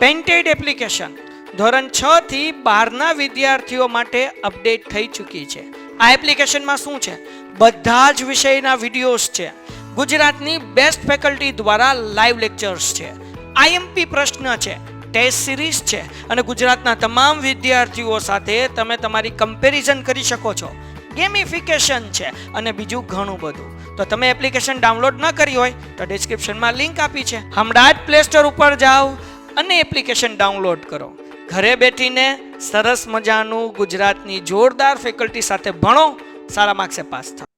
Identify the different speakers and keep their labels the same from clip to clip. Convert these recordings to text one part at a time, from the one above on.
Speaker 1: Painted application ધોરણ 6 થી 12ના વિદ્યાર્થીઓ માટે અપડેટ થઈ ચૂકી છે. આ એપ્લિકેશનમાં શું છે? બધા જ વિષયના વિડીયોઝ છે. ગુજરાતની બેસ્ટ ફેકલ્ટી દ્વારા લાઈવ લેક્ચર્સ છે. આઈએમપી પ્રશ્ન છે, ટેસ્ટ સિરીઝ છે અને ગુજરાતના તમામ વિદ્યાર્થીઓ સાથે તમે તમારી કમ્પેરિઝન કરી શકો છો. ગેમિફિકેશન છે અને બીજું ઘણું બધું. તો તમે એપ્લિકેશન ડાઉનલોડ ન કરી હોય તો ડિસ્ક્રિપ્શનમાં લિંક આપી છે. હમણાં જ પ્લે સ્ટોર ઉપર જાઓ અને એપ્લિકેશન ડાઉનલોડ કરો. ઘરે બેઠીને સરસ મજાનું ગુજરાતની જોરદાર ફેકલ્ટી સાથે ભણો, સારા માર્ક્સે પાસ થાઓ.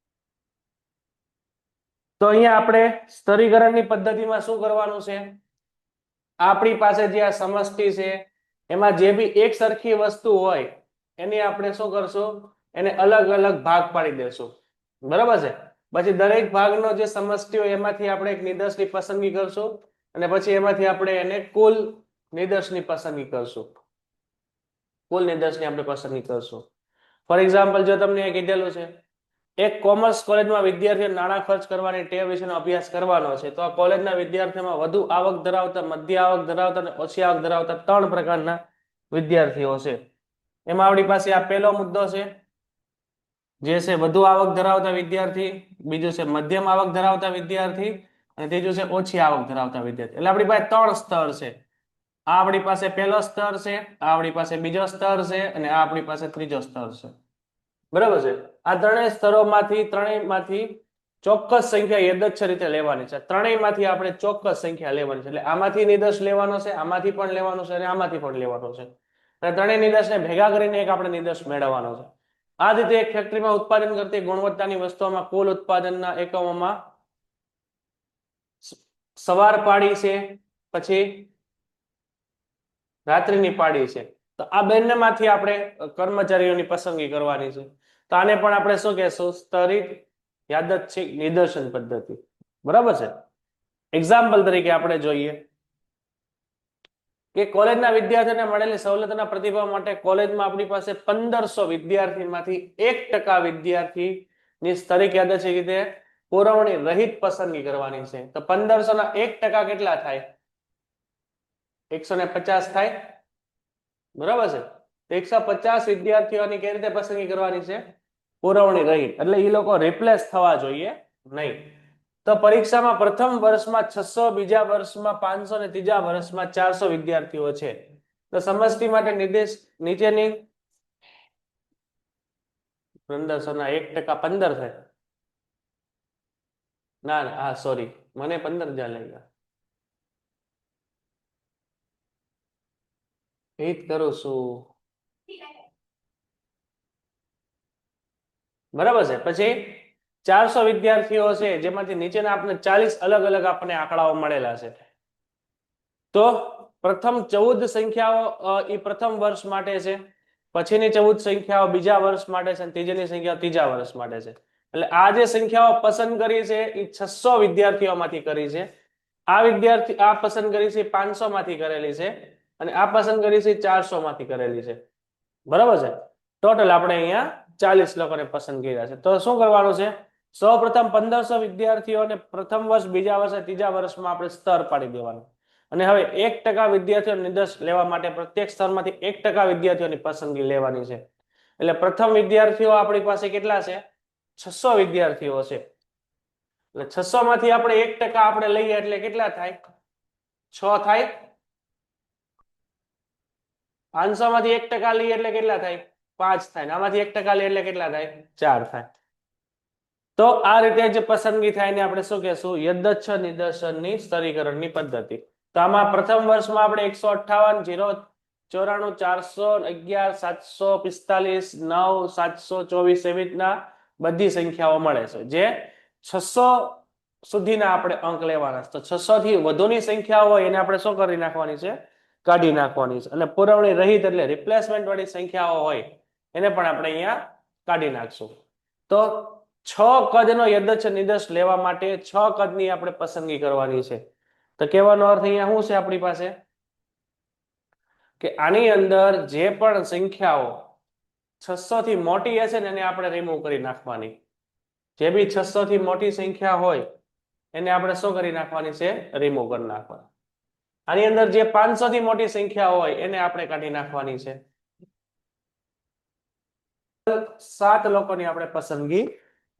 Speaker 2: તો અહીંયા આપણે સ્તરીકરણની પદ્ધતિમાં શું કરવાનું છે? આપણી પાસે જે આ સમષ્ટિ છે એમાં જે બી એક સરખી વસ્તુ હોય એની આપણે શું કરશું? એને અલગ અલગ ભાગ પાડી દેશું. બરાબર છે? પછી દરેક ભાગનો જે સમષ્ટિ હોય એમાંથી આપણે એક નિદર્શની પસંદગી કરશું અને પછી એમાંથી આપણે એને કુલ નિદર્શની પસંદગી કરશું. કુલ નિદર્શની આપણે પસંદગી કરશું. ફોર એક્ઝામ્પલ, જો તમને એ કીધેલું છે એક કોમર્સ કોલેજમાં વિદ્યાર્થીઓ નાણાં ખર્ચ કરવાની ટેવ વિશેનો અભ્યાસ કરવાનો છે, તો આ કોલેજના વિદ્યાર્થીઓમાં વધુ આવક ધરાવતા, મધ્ય આવક ધરાવતા અને ઓછી આવક ધરાવતા 3 પ્રકારના વિદ્યાર્થીઓ છે. એમાં આપણી પાસે આ પહેલો મુદ્દો છે જે છે વધુ આવક ધરાવતા વિદ્યાર્થી, બીજું છે મધ્યમ આવક ધરાવતા વિદ્યાર્થી અને ત્રીજું છે ઓછી આવક ધરાવતા વિદ્યાર્થી. એટલે આપણી પાસે 3 સ્તર છે. આ આપણી પાસે પહેલો સ્તર છે, આ આપણી પાસે બીજો સ્તર છે અને આ આપણી પાસે ત્રીજો સ્તર છે. બરાબર છે? આ ત્રણેયમાંથી ચોક્કસ સંખ્યા યદચ્છ રીતે લેવાની છે. ત્રણેયમાંથી આપણે ચોક્કસ સંખ્યા લેવાની છે. એટલે આમાંથી નિદર્શ લેવાનો છે, આમાંથી પણ લેવાનો છે અને આમાંથી પણ લેવાનો છે. અને ત્રણેય નિદર્શને ભેગા કરીને એક આપણે નિદર્શ મેળવવાનો છે. આ રીતે એક ફેક્ટરીમાં ઉત્પાદન કરતી ગુણવત્તાની વસ્તુઓમાં કુલ ઉત્પાદનના એકમોમાં સવાર પાડી છે, પછી રાત્રિની પાડી છે. તો આ બંનેમાંથી આપણે કર્મચારીઓની પસંદગી કરવાની છે. તો આને પણ આપણે શું કહેશું? સ્તરિત યાદચ્છિક નિદર્શન પદ્ધતિ. બરાબર છે? એક્ઝામ્પલ તરીકે આપણે જોઈએ કે કોલેજના વિદ્યાર્થીઓને મળેલી સવલતોના પ્રતિભાવ માટે કોલેજમાં આપણી પાસે 1500 વિદ્યાર્થીમાંથી 1% વિદ્યાર્થીની સ્તરિત યાદચ્છિક રીતે પુરવણી રહિત પસંદગી કરવાની છે. તો 1500 ના 1% કેટલા થાય? 150 થાય. બરાબર છે? 150 વિદ્યાર્થીઓની કઈ રીતે પસંદગી કરવાની છે? પુરવણી રહિત. એટલે એ લોકો રિપ્લેસ થવા જોઈએ નહીં. તો પરીક્ષામાં પ્રથમ વર્ષમાં 600, બીજા વર્ષમાં 500 અને ત્રીજા વર્ષમાં 400 વિદ્યાર્થીઓ છે. તો સમષ્ટિ માટે નિર્દેશ નીચેની 1500 ના 1% 15 થાય. ના હા સોરી, મને 15 જ્યાં લઈ ગયા. હિત કરું છું. બરાબર છે? પછી 400 વિદ્યાર્થીઓ છે જેમાંથી નીચેના આપણે 40 અલગ અલગ આપણને આંકડાઓ મળેલા છે. તો પ્રથમ 14 સંખ્યાઓ એ પ્રથમ વર્ષ માટે છે, પછીની 14 સંખ્યાઓ બીજા વર્ષ માટે છે અને ત્રીજીની સંખ્યાઓ ત્રીજા વર્ષ માટે છે. એટલે આ જે સંખ્યાઓ પસંદ કરી છે એ 600 વિદ્યાર્થીઓમાંથી કરી છે. આ પસંદ કરી છે 500 માંથી કરેલી છે અને આ પસંદ કરી છે 400 માંથી કરેલી છે. બરાબર છે? ટોટલ આપણે અહીંયા 40 લોકોને પસંદ કર્યા છે. તો શું કરવાનું છે? સૌપ્રથમ 1500 વિદ્યાર્થીઓને પ્રથમ વર્ષ, બીજા વર્ષ, ત્રીજા વર્ષમાં આપણે સ્તર પાડી દેવાનું. અને હવે 1% વિદ્યાર્થીઓ નિદર્શ લેવા માટે પ્રત્યેક સ્તરમાંથી 1% વિદ્યાર્થીઓની પસંદગી લેવાની છે. એટલે પ્રથમ વિદ્યાર્થીઓ આપણી પાસે કેટલા છે? 600 વિદ્યાર્થીઓ છે. એટલે 600 માંથી આપણે 1% આપણે લઈએ એટલે કેટલા થાય? 6 થાય. 500 માંથી 1% લઈએ એટલે કેટલા થાય? 5 થાય. આમાંથી 1% લઈએ એટલે કેટલા થાય? 4 થાય. તો આ રીતે જે પસંદગી થાય ને આપણે શું કહેશું? યદચ્છ નિદર્શનની સ્તરીકરણની પદ્ધતિ. તો આમાં પ્રથમ વર્ષમાં આપણે 158, 0, 94, 11, 745, 9, 724 એવી રીતના બધી સંખ્યાઓ મળે છે. જે 600 સુધીના આપણે અંક લેવાના છે. તો 600 થી વધુની સંખ્યા હોય એને આપણે શું કરી નાખવાની છે? કાઢી નાખવાની છે. અને પુરવણી રહિત એટલે રિપ્લેસમેન્ટ વાળી સંખ્યાઓ હોય એને પણ આપણે અહીંયા કાઢી નાખશું. તો 6 કદનો યદચ્છ નિદર્શ લેવા માટે 6 કદની આપણે પસંદગી કરવાની છે. તો કહેવાનો અર્થ અહીંયા શું છે આપણી પાસે? કે આની અંદર જે પણ સંખ્યાઓ 600 થી મોટી હશે ને એને આપણે રિમૂવ કરી નાખવાની. જે બી 600 થી મોટી સંખ્યા હોય એને આપણે શું કરી નાખવાની છે? રિમૂવ કરી નાખવાની. આની અંદર જે 500 થી મોટી સંખ્યા હોય એને આપણે કાઢી નાખવાની છે. 7 લોકોની આપણે પસંદગી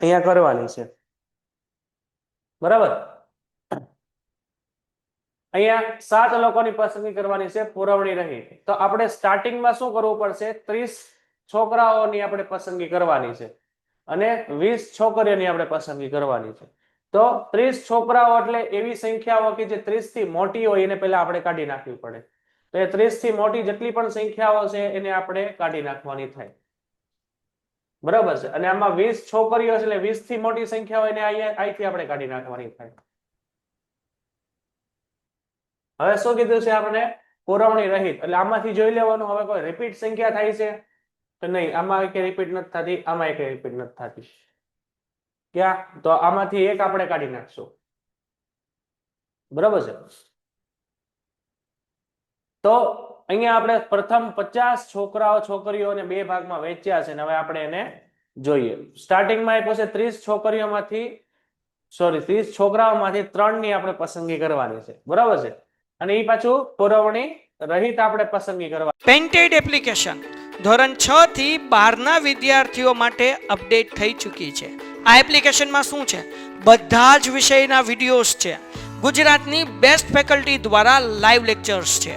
Speaker 2: અહીંયા કરવાની છે. બરાબર, અહીંયા 7 લોકોની પસંદગી કરવાની છે પુરવણી રહિત. તો આપણે સ્ટાર્ટિંગમાં શું કરવું પડશે? 30 છોકરાઓની આપણે પસંદગી કરવાની છે અને 20 છોકરીઓની આપણે પસંદગી કરવાની છે. તો 30 છોકરાઓ એટલે એવી સંખ્યાઓ કે જે 30 થી મોટી હોય એને પહેલા આપણે કાઢી નાખવી પડે. તો એ 30 થી મોટી જેટલી પણ સંખ્યાઓ છે એને આપણે કાઢી નાખવાની થાય. બરાબર છે. અને આમાં 20 છોકરીઓ છે એટલે 20 થી મોટી સંખ્યા હોય એને અહીંથી આપણે કાઢી નાખવાની થાય. હવે શું કીધું છે આપણે? પુરવણી રહિત. એટલે આમાંથી જોઈ લેવાનું હવે કોઈ રિપીટ સંખ્યા થાય છે તો નહીં, આમાં કે રિપીટ નથી થતી, આમાં એક રિપીટ નથી થતી. ક્યાં? તો આમાંથી એક આપણે કાઢી નાખશું. બરાબર છે. તો અહીંયા આપણે પ્રથમ 50 છોકરાઓ છોકરીઓ અને 2 ભાગમાં વહેંચ્યા છે. હવે આપણે એને જોઈએ. સ્ટાર્ટિંગમાં આપ્યું છે 30 છોકરીઓમાંથી 30 છોકરાઓમાંથી 3 ની આપણે પસંદગી કરવાની છે. બરાબર છે. અને એ પાછું પુરવણી રહિત આપણે પસંદગી કરવાની.
Speaker 1: પેન્ટેડ એપ્લિકેશન ધોરણ 6 થી 12ના વિદ્યાર્થીઓ માટે અપડેટ થઈ ચૂકી છે. આ એપ્લિકેશનમાં શું છે? બધા જ વિષયના વિડીયોઝ છે. ગુજરાતની બેસ્ટ ફેકલ્ટી દ્વારા લાઈવ લેક્ચર્સ છે.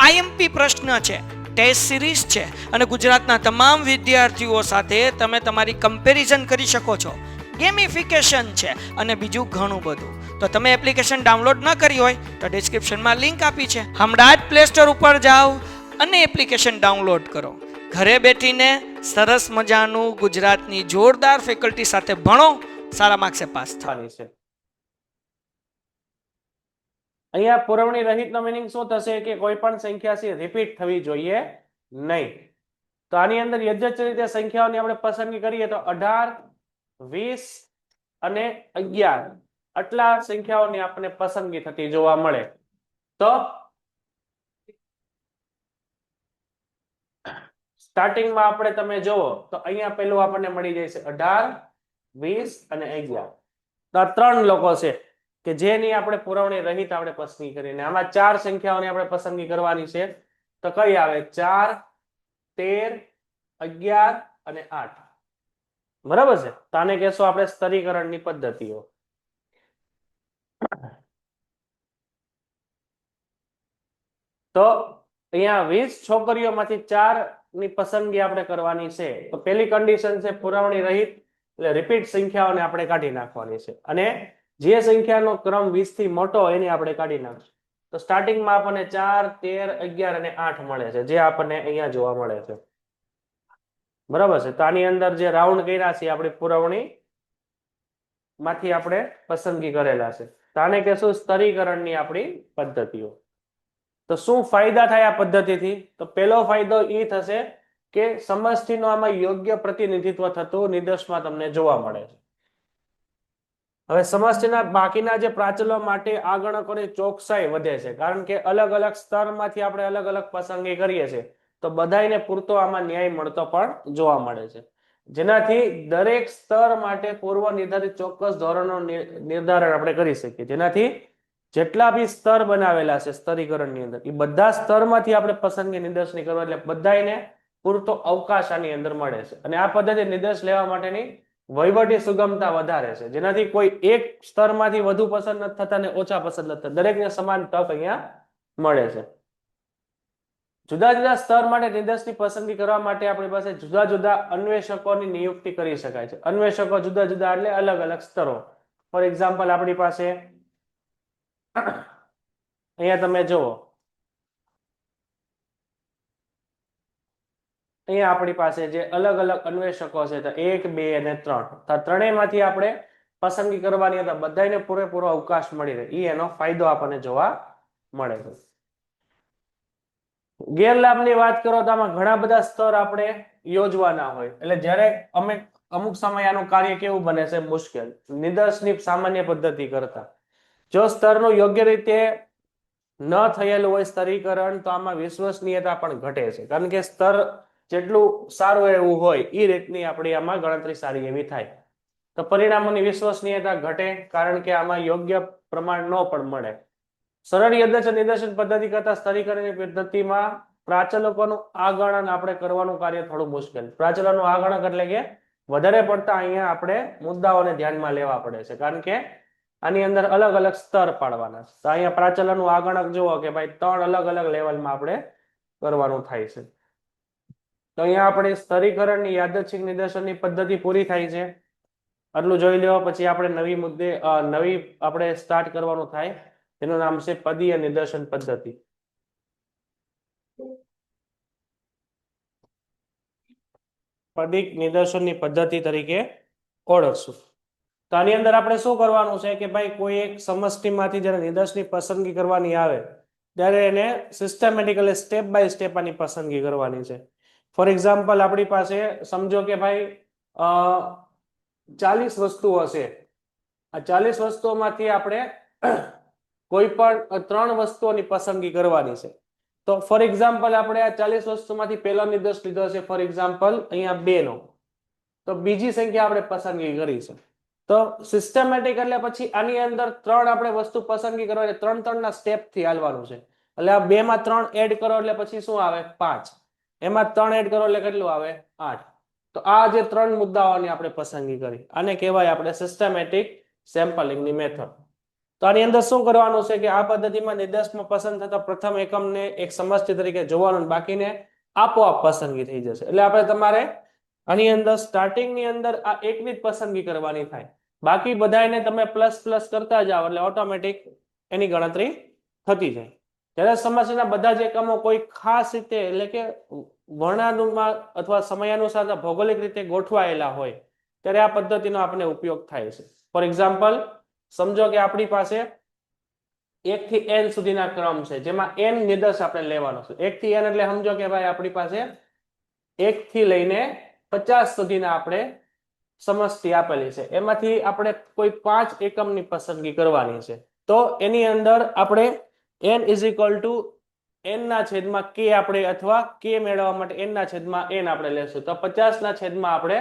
Speaker 1: આઈએમપી પ્રશ્ન છે, ટેસ્ટ સિરીઝ છે અને ગુજરાતના તમામ વિદ્યાર્થીઓ સાથે તમે તમારી કમ્પેરિઝન કરી શકો છો. ગેમિફિકેશન છે અને બીજું ઘણું બધું. તો તમે એપ્લિકેશન ડાઉનલોડ ન કરી હોય તો ડિસ્ક્રિપ્શનમાં લિંક આપી છે. હમણાં જ પ્લે સ્ટોર ઉપર જાઓ અને એપ્લિકેશન ડાઉનલોડ કરો. ઘરે બેઠીને સરસ મજાનું ગુજરાતની જોરદાર ફેકલ્ટી સાથે ભણો, સારા માર્ક્સે પાસ
Speaker 2: થવાની છે. અહીંયા પુરવણી રહિતનો મીનિંગ શું થશે કે કોઈ પણ સંખ્યા છે રિપીટ થવી જોઈએ નહીં. તો આની અંદર યથાવત રીતે સંખ્યાઓની આપણે પસંદગી કરીએ તો 18, 20 અને 11 આટલા સંખ્યાઓની આપણે પસંદગી થતી જોવા મળે. તો સ્ટાર્ટિંગમાં આપણે તમે જોવો તો અહીંયા પેલું આપણને મળી જાય છે 18, 20 અને 11. તો આ 3 લોકો છે કે જેની આપણે પુરવણી રહિત આપણે પસંદગી કરીને આમાં 4 સંખ્યાઓની આપણે પસંદગી કરવાની છે. તો કઈ આવે? 4, 13, 11 અને 8. બરાબર છે. તો આને કહેશું આપણે સ્તરીકરણની પદ્ધતિઓ. તો અહીંયા 20 છોકરીઓમાંથી 4 ની પસંદગી આપણે કરવાની છે. તો પહેલી કન્ડિશન છે પુરવણી રહિત એટલે રિપીટ સંખ્યાઓને આપણે કાઢી નાખવાની છે અને જે સંખ્યાનો ક્રમ 20 થી મોટો એની આપણે કાઢી નાખશું. તો સ્ટાર્ટિંગમાં આપણને 4, 13, 11 અને 8 મળે છે જે આપણને અહીંયા જોવા મળે છે. બરાબર છે. તો આની અંદર જે રાઉન્ડ કર્યા છે આપણી પુરવણી માંથી આપણે પસંદગી કરેલા છે. તો આને કહેશું સ્તરીકરણની આપણી પદ્ધતિઓ. તો શું ફાયદા થાય આ પદ્ધતિથી? તો પહેલો ફાયદો એ થશે કે સમષ્ટિનો આમાં યોગ્ય પ્રતિનિધિત્વ થતું નિદર્શમાં તમને જોવા મળે છે. હવે સમષ્ટિના બાકીના જે પ્રાચલો માટે આ ગણકોની ચોકસાઈ વધે છે કારણ કે અલગ અલગ સ્તરમાંથી આપણે અલગ અલગ પસંદગી કરીએ છીએ તો બધાને પૂરતો આમાં ન્યાય મળતો પણ જોવા મળે છે. જેનાથી દરેક સ્તર માટે પૂર્વ નિર્ધારિત ચોક્કસ ધોરણો નિર્ધારણ આપણે કરી શકીએ. જેનાથી જેટલા બી સ્તર બનાવેલા છે સ્તરીકરણની અંદર એ બધા સ્તરમાંથી આપણે પસંદગી નિર્દેશની કરવા એટલે બધાને પૂરતો અવકાશ આની અંદર મળે છે. અને આ પદ્ધતિ નિર્દેશ લેવા માટેની વહીવટી સુગમતા વધારે છે. જેનાથી કોઈ એક સ્તરમાંથી વધુ પસંદ નથી થતા અને ઓછા પસંદ નથી થતા. દરેકને સમાન તક અહીંયા મળે છે. જુદા જુદા સ્તર માટે નિર્દેશની પસંદગી કરવા માટે આપણી પાસે જુદા જુદા અન્વેષકોની નિયુક્તિ કરી શકાય છે. અન્વેષકો જુદા જુદા એટલે અલગ અલગ સ્તરો. ફોર એક્ઝામ્પલ આપણી પાસે અહીંયા તમે જુઓ, અહીંયા આપણી પાસે જે અલગ અલગ અન્વેષકો છે તો 1, 2 અને 3. તો ત્રણેયમાંથી આપણે પસંદગી કરવાની હતા બધાને પૂરેપૂરો અવકાશ મળી રહે એ એનો ફાયદો આપણને જોવા મળે છે. ગેરલાભની વાત કરો તો આમાં ઘણા બધા સ્તર આપણે યોજવાના હોય એટલે જ્યારે અમુક સમય આનું કાર્ય કેવું બને છે? મુશ્કેલ. નિદર્શની સામાન્ય પદ્ધતિ કરતા જો સ્તરનું યોગ્ય રીતે ન થયેલું હોય સ્તરીકરણ તો આમાં વિશ્વસનીયતા પણ ઘટે છે કારણ કે સ્તર જેટલું સારું એવું હોય એ રીતની આપણી આમાં ગણતરી સારી એવી થાય તો પરિણામોની વિશ્વસનીયતા ઘટે કારણ કે આમાં યોગ્ય પ્રમાણ ન પણ મળે. સરળ યાદચ્છ નિદર્શન પદ્ધતિ કરતા સ્તરીકરણની પદ્ધતિમાં પ્રાચલકોનું આગણન આપણે કરવાનું કાર્ય થોડું મુશ્કેલ. પ્રાચલોનું આગણક એટલે કે વધારે પડતા અહીંયા આપણે મુદ્દાઓને ધ્યાનમાં લેવા પડે છે, કારણ કે આની અંદર અલગ અલગ સ્તર પાડવાના છે. તો અહીંયા પ્રાચલનનું આગણક જુઓ કે ભાઈ 3 અલગ અલગ લેવલમાં આપણે કરવાનું થાય છે. તો અહીંયા આપણે સ્તરીકરણની યાદચ્છિક નિદર્શનની પદ્ધતિ પૂરી થાય છે. આટલું જોઈ લો. પછી આપણે નવી આપણે સ્ટાર્ટ કરવાનું થાય, એનું નામ છે પદીય નિદર્શન પદ્ધતિ. પદિક નિદર્શનની પદ્ધતિ તરીકે ઓળખશું. તો આની અંદર આપણે શું કરવાનું છે કે ભાઈ કોઈ એક સમષ્ટિમાંથી જ્યારે નિદર્શનની પસંદગી કરવાની આવે ત્યારે એને સિસ્ટમેટિકલી સ્ટેપ બાય સ્ટેપ આની પસંદગી કરવાની છે. ફોર એક્ઝામ્પલ, આપણી પાસે સમજો કે ભાઈ 40 વસ્તુઓ છે. આ 40 વસ્તુઓમાંથી આપણે કોઈ પણ 3 વસ્તુઓની પસંદગી કરવાની છે. તો ફોર એક્ઝામ્પલ આપણે આ 40 વસ્તુમાંથી પહેલો નિર્દેશ લીધો છે, ફોર એક્ઝામ્પલ અહીંયા 2 નો. તો બીજી સંખ્યા આપણે પસંદગી કરી છે. તો સિસ્ટમેટિક એટલે પછી આની અંદર 3 આપણે વસ્તુ પસંદગી કરવાની, 3 ના સ્ટેપ થી હાલવાનું છે. એટલે આ 2 માં 3 એડ કરો એટલે પછી શું આવે? 5. એમાં 3 એડ કરો એટલે કેટલું આવે? 8. તો આ જે 3 મુદ્દાઓની આપણે પસંદગી કરી, આને કહેવાય આપણે સિસ્ટમેટિક સેમ્પલિંગની મેથડ. તો આની અંદર શું કરવાનું છે કે આ પદ્ધતિમાં નિર્દેશમાં પસંદ થતા પ્રથમ એકમને એક સમષ્ટિ તરીકે જોવાનું, બાકીને આપોઆપ પસંદગી થઈ જશે. એટલે આપણે તમારે આની અંદર સ્ટાર્ટિંગની અંદર આ એકની જ પસંદગી કરવાની થાય, બાકી બધાને તમે પ્લસ પ્લસ કરતા જાઓ એટલે ઓટોમેટિક એની ગણતરી થતી જાય. જ્યારે સમસ્યાના બધા જ એકમો કોઈ ખાસ રીતે એટલે કે વર્ણાનુમાં અથવા સમયાનુસાર ભૌગોલિક રીતે ગોઠવાયેલા હોય ત્યારે આ પદ્ધતિનો આપણે ઉપયોગ થાય છે. ફોર એક્ઝામ્પલ, સમજો કે આપણી પાસે 1 થી n સુધીના ક્રમ છે, જેમાં n નિર્દેશ આપણે લેવાનો છે. 1 થી n એટલે સમજો કે ભાઈ આપણી પાસે 1 થી લઈને 50 સુધીના આપણે સમષ્ટિ આપેલી છે. એમાંથી આપણે કોઈ 5 એકમની પસંદગી કરવાની છે. તો એની અંદર આપણે n n ના છેદમાં k આપણે અથવા k મેળવવા માટે n ના છેદમાં n આપણે લેશું. તો 50 ના છેદમાં આપણે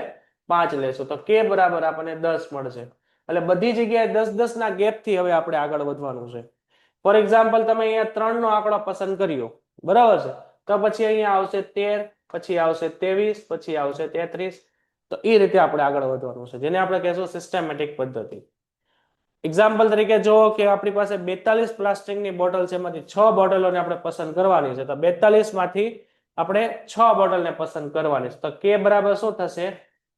Speaker 2: 5 લેશું. તો k બરાબર આપણને 10 મળશે. એટલે બધી જગ્યાએ 10 ના ગેપ થી હવે આપણે આગળ વધવાનું છે. ફોર એક્ઝામ્પલ, તમે અહીંયા 3 નો આંકડો પસંદ કર્યો, બરાબર છે. તો પછી અહીંયા આવશે 13, પછી આવશે 23, પછી આવશે 33. તો એ રીતે આપણે આગળ વધવાનું છે, જેને આપણે કહેશું સિસ્ટમેટિક પદ્ધતિ. એક્ઝામ્પલ તરીકે જો કે આપણી પાસે 42 પ્લાસ્ટિકની બોટલ છે, એમાંથી 6 બોટલોને આપણે પસંદ કરવાની છે. તો 42 માંથી આપણે 6 બોટલને પસંદ કરવાની છે. તો k બરાબર શું થશે?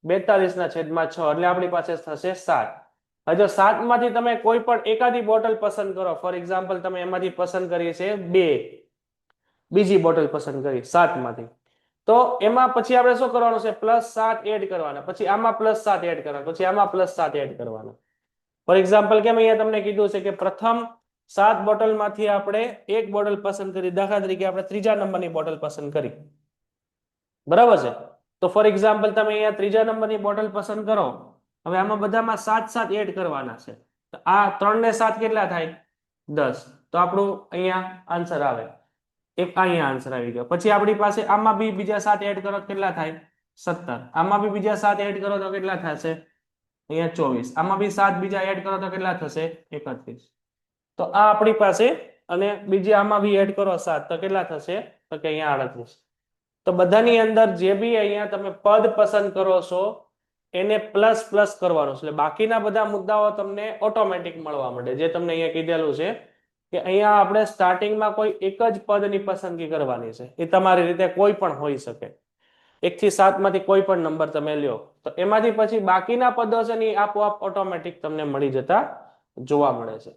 Speaker 2: 42 ના છેદમાં 6 એટલે આપણી પાસે થશે 7. હવે જો 7 માંથી તમે કોઈ પણ એકાદી બોટલ પસંદ કરો, ફોર એક્ઝામ્પલ તમે એમાંથી પસંદ કરી છે 2, બીજી બોટલ પસંદ કરી 7 માંથી, તો એમાં પછી આપણે શું કરવાનું છે? +7 એડ કરવાના, પછી આમાં +7 એડ કરવાના, પછી આમાં +7 એડ કરવાના. ફોર એક્ઝામ્પલ, કેમ અહીંયા તમને કીધું છે કે પ્રથમ 7 બોટલમાંથી આપણે એક બોટલ પસંદ કરી. દાખલા તરીકે આપણે 3જા નંબરની બોટલ પસંદ કરી, બરાબર છે. તો ફોર એક્ઝામ્પલ તમે અહીંયા 3જા નંબરની બોટલ પસંદ કરો. હવે આમાં બધામાં 7 એડ કરવાના છે. તો આ 3 ને 7 કેટલા થાય? 10. તો આપણું અહીંયા આન્સર આવે. એક અહીંયા આન્સર આવી ગયો. પછી આપણી પાસે આમાં બી બીજા 7 એડ કરો કેટલા થાય? 17. આમાં બી બીજા 7 એડ કરો તો કેટલા થશે? અહીંયા 24. આમાં બી 7 બીજા એડ કરો તો કેટલા થશે? 31. તો આ આપણી પાસે, અને બીજી આમાં બી એડ કરો 7 તો કેટલા થશે? તો કે અહીંયા 38. તો બધાની અંદર જે બી અહીંયા તમે પદ પસંદ કરો છો એને પ્લસ પ્લસ કરવાનું છે. એટલે બાકીના બધા મુદ્દાઓ તમને ઓટોમેટિક મળવા માંડે. જે તમને અહીંયા કીધેલું છે કે અહીંયા આપણે સ્ટાર્ટિંગમાં કોઈ એક જ પદની પસંદગી કરવાની છે. એ તમારી રીતે કોઈ પણ હોઈ શકે. 1 થી 7 માંથી કોઈ પણ નંબર તમે લ્યો, તો એમાંથી પછી બાકીના પદો છે ને આપોઆપ ઓટોમેટિક તમને મળી જતા જોવા મળે છે.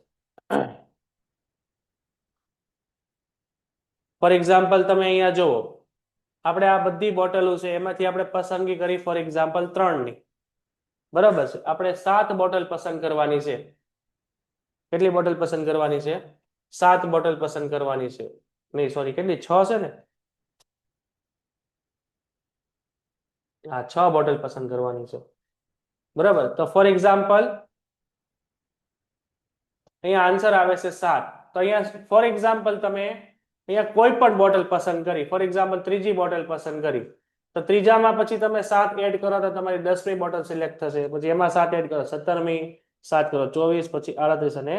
Speaker 2: ફોર એક્ઝામ્પલ, તમે અહીંયા જુઓ, આપણે આ બધી બોટલો છે એમાંથી આપણે પસંદગી કરી ફોર એક્ઝામ્પલ 3 ની, બરાબર છે. આપણે 7 બોટલ પસંદ કરવાની છે. કેટલી બોટલ પસંદ કરવાની છે? 7 બોટલ પસંદ કરવાની છે. નહીં, સોરી, કેટલી? 6 છે ને? હા, 6 બોટલ પસંદ કરવાની છે, બરાબર. તો ફોર એક્ઝામ્પલ અહીંયા આન્સર આવે છે 7. તો અહીંયા ફોર એક્ઝામ્પલ તમે અહીંયા કોઈ પણ બોટલ પસંદ કરી, ફોર એક્ઝામ્પલ 3જી બોટલ પસંદ કરી, તો 3જામાં પછી તમે 7 એડ કરો તો તમારી 10મી બોટલ સિલેક્ટ થશે. પછી એમાં 7 એડ કરો, 17મી, 7 કરો 24, પછી 38 અને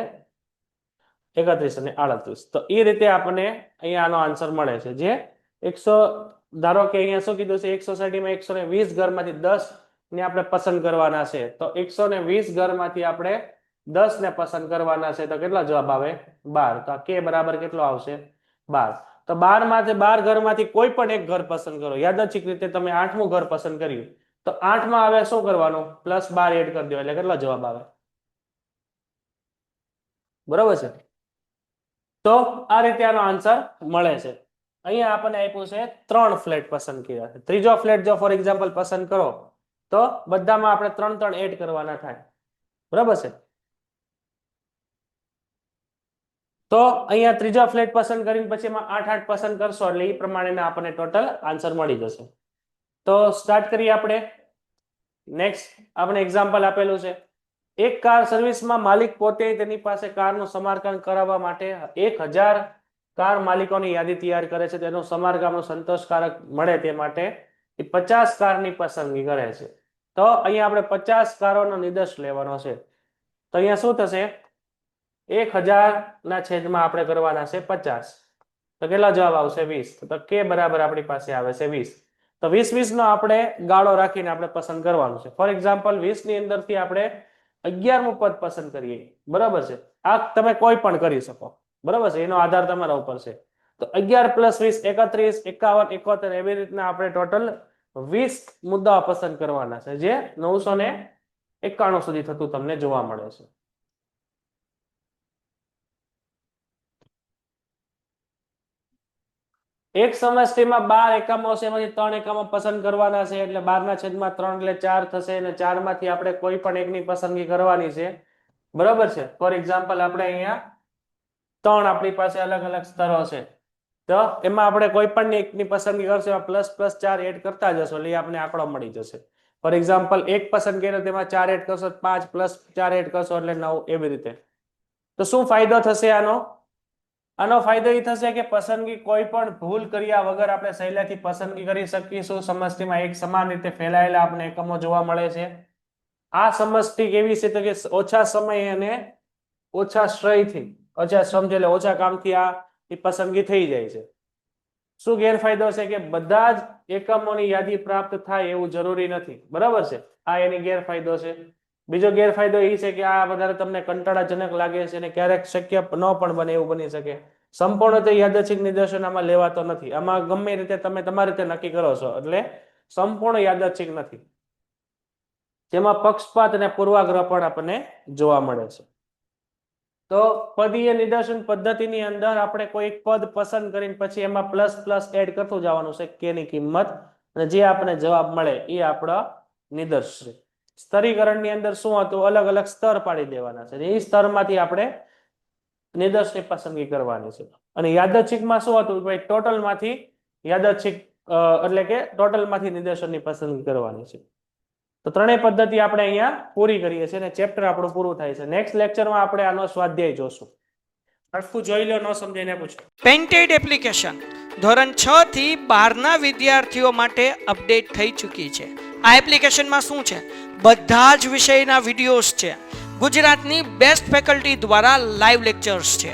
Speaker 2: 31 અને 38. તો એ રીતે આપણને અહીંયા આનો આન્સર મળે છે. જે 100 ધારો કે અહીંયા શું કીધું છે, એક સોસાયટીમાં 120 ઘરમાંથી 10 ને આપણે પસંદ કરવાના છે. તો 120 ઘરમાંથી આપણે 10 ને પસંદ કરવાના છે. તો કેટલા જવાબ આવે? 12. તો કે બરાબર કેટલો આવશે? 12. તો 12 ઘરમાંથી કોઈ પણ એક ઘર પસંદ કરો. યાદચ્છિક રીતે તમે 8મું ઘર પસંદ કર્યું તો 8માં આવે શું કરવાનું? +12 એડ કરી દો એટલે કેટલો જવાબ આવે? બરોબર છે. તો આ રીતે આનો આન્સર મળે છે. અહીંયા આપણને આપ્યું છે 3 ફ્લેટ પસંદ કર્યા છે. ત્રીજો ફ્લેટ જો ફોર એક્ઝામ્પલ પસંદ કરો તો બધામાં આપણે 3 એડ કરવાના થાય. બરાબર છે. તો અહીંયા ત્રીજો ફ્લેટ પસંદ કરીને પછી એમાં 8 પસંદ કરશો એટલે એ પ્રમાણેના આપણને ટોટલ આન્સર મળી જશે. તો સ્ટાર્ટ કરીએ આપણે. નેક્સ્ટ આપણે એક્ઝામ્પલ આપેલું છે. એક કાર સર્વિસમાં માલિક પોતે તેની પાસે કારનું સમારકામ કરાવવા માટે 1000 કાર માલિકોની યાદી તૈયાર કરે છે. તેનું સમારકામનું સંતોષકારક મળે તે માટે એ 50 કારની પસંદગી કરે છે. તો અહીંયા આપણે 50 કારોનો નિર્દેશ લેવાનો છે. તો અહીંયા શું થશે? 1000 ના છેદમાં આપણે કરવાના છે 50. તો કેટલા જવાબ આવશે? 20. તો કે બરાબર આપણી પાસે આવે છે 20. તો 20 નો આપણે ગાળો રાખીને આપણે પસંદ કરવાનું છે. ફોર એક્ઝામ્પલ 20 ની અંદરથી આપણે 11મું પદ પસંદ કરીએ. બરાબર છે. આ તમે કોઈ પણ કરી શકો. બરાબર છે. એનો આધાર તમારા ઉપર છે. તો 11 + 20 31 51 71 એવી રીતના આપણે ટોટલ 20 મુદ્દાઓ પસંદ કરવાના છે, જે 991 સુધી થતું તમને જોવા મળે છે. એક સમષ્ટિમાં 12 એકમો છે, એમાંથી 3 એકમો પસંદ કરવાના છે. એટલે 12/3 એટલે 4 થશે અને 4 માંથી આપણે કોઈ પણ એકની પસંદગી કરવાની છે. બરાબર છે. ફોર એક્ઝામ્પલ આપણે અહીંયા 3 આપણી પાસે અલગ અલગ સ્તરો છે. તો એમાં આપણે કોઈ પણ એકની પસંદગી કરશું, ++4 એડ કરતા જશો એટલે આપણે આંકડો મળી જશે. ફોર એક્ઝામ્પલ 1 પસંદ કર્યો તેમાં 4 એડ કરશો, 5 + 4 એડ કરશો એટલે 9 એવી રીતે. તો શું ફાયદો થશે આનો? આનો ફાયદો એ થશે કે પસંદગી કોઈ પણ ભૂલ કર્યા વગર આપણે સહેલાઈથી પસંદગી કરી શકીશું. સમષ્ટિમાં એક સમાન રીતે ફેલાયેલા આપણે એકમો જોવા મળે છે. આ સમષ્ટિ કેવી છે? તો કે ઓછા સમય અને ઓછા શ્રમથી, ઓછા શ્રમથી એટલે ઓછા કામથી આ પસંદગી થઈ જાય છે. શું ગેરફાયદો છે? કે બધા જ એકમોની યાદી પ્રાપ્ત થાય એવું જરૂરી નથી. બરાબર છે. આ એની ગેરફાયદો છે. બીજો ગેરફાયદો એ છે કે આ વધારે તમને કંટાળાજનક લાગે છે અને ક્યારેક શક્ય ન પણ બને એવું બની શકે. સંપૂર્ણ રીતે યાદચ્છિક નિદર્શન આમાં લેવાતો નથી. આમાં ગમે રીતે તમે તમારી રીતે નક્કી કરો છો એટલે સંપૂર્ણ યાદચ્છિક નથી. જેમાં પક્ષપાત અને પૂર્વાગ્રહ પણ આપણને જોવા મળે છે. તો પદીય નિદર્શન પદ્ધતિની અંદર આપણે કોઈ એક પદ પસંદ કરીને પછી એમાં ++ એડ કરતું જવાનું છે કે ની કિંમત, અને જે આપણને જવાબ મળે એ આપણો નિદર્શ છે. સ્તરીકરણની અંદર શું હતું? અલગ અલગ સ્તર પાડી દેવાના છે. એ સ્તરમાંથી આપણે નિદર્શની પસંદગી કરવાની છે. અને યાદચ્છિકમાં શું હતું? ભાઈ ટોટલમાંથી યાદચ્છિક એટલે કે ટોટલમાંથી નિદર્શનની પસંદગી કરવાની છે. તો ત્રણેય પદ્ધતિ આપણે અહીંયા પૂરી કરીએ છીએ અને ચેપ્ટર આપણું પૂરું થાય છે. નેક્સ્ટ લેક્ચરમાં આપણે આનો સ્વાધ્યાય જોશું. આખું જોઈ લો, ન સમજાઈને પૂછો.
Speaker 1: પેન્ટેડ એપ્લિકેશન ધોરણ 6 થી 12ના વિદ્યાર્થીઓ માટે અપડેટ થઈ ચૂકી છે. આ એપ્લિકેશનમાં શું છે? બધા જ વિષયના વિડીયોઝ છે. ગુજરાતની બેસ્ટ ફેકલ્ટી દ્વારા લાઈવ લેક્ચર્સ છે.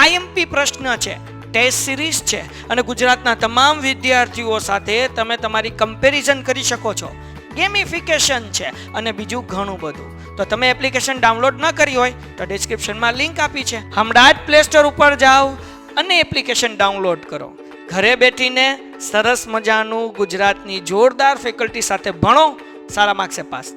Speaker 1: IMP પ્રશ્ન છે, ટેસ્ટ સિરીઝ છે અને ગુજરાતના તમામ વિદ્યાર્થીઓ સાથે તમે તમારી કમ્પેરિઝન કરી શકો છો. ગેમિફિકેશન છે અને બીજું ઘણું બધું. તો તમે એપ્લિકેશન ડાઉનલોડ ન કરી હોય તો ડિસ્ક્રિપ્શનમાં લિંક આપી છે. હમણાં જ પ્લે સ્ટોર ઉપર જાઓ અને એપ્લિકેશન ડાઉનલોડ કરો. ઘરે બેઠીને સરસ મજાનું ગુજરાતની જોરદાર ફેકલ્ટી સાથે ભણો, સારા માર્ક્સે પાસ થાઓ.